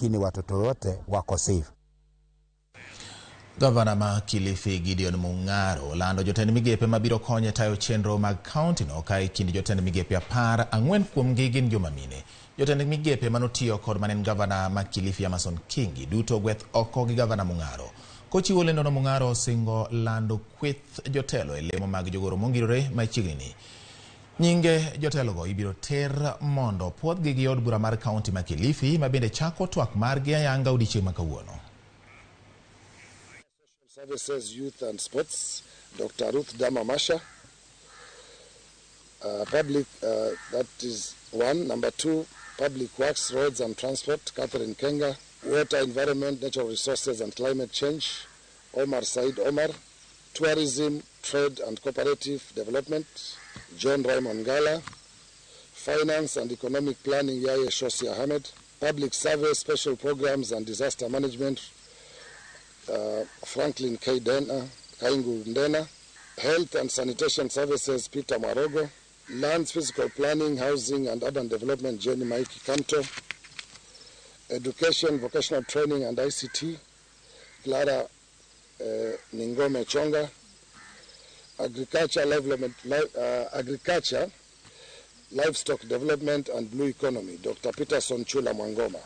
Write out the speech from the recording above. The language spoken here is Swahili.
lakini watoto wote wako safe. Gavana ma KILIFI Gideon Mung'aro Olando jotend migepe mabiro konyo tayo chenro mag county no kai kindi jotend migepe 10 kuom gin joma mine. Jotend migepe manotiyo kod manen gavana ma KILIFI Amason Kingi duto gweth oko gi gavana Mung'aro. Kochiwo lendo no Mung'aro singo lando kweth jotelo e lemo mag jogoro mongirore machiegni. Nyinge jotelo go ibiro ter mondo puodhgi gi od bura mar county ma KILIFI mabende chako twak margi ayanga odiechieng' ma kawuono. Services, Youth and Sports, Dr. Ruth Dama Masha. Public, that is one. Number 2, Public Works, Roads and Transport, Catherine Kenga. Water, Environment, Natural Resources and Climate Change, Omar Said Omar. Tourism, Trade and Cooperative Development, John Raymond Gala. Finance and Economic Planning, Yaya Shosi Ahmed. Public Service, Special Programs and Disaster Management, Franklin K. Dena, Kaingu Ndena. Health and Sanitation Services, Peter Marogo. Lands, Physical Planning, Housing and Urban Development, Jenny Maiki Kanto. Education, Vocational Training and ICT, Clara Ningome Chonga. Agriculture, Livestock Development and Blue Economy, Dr. Peterson Chula Mwangoma.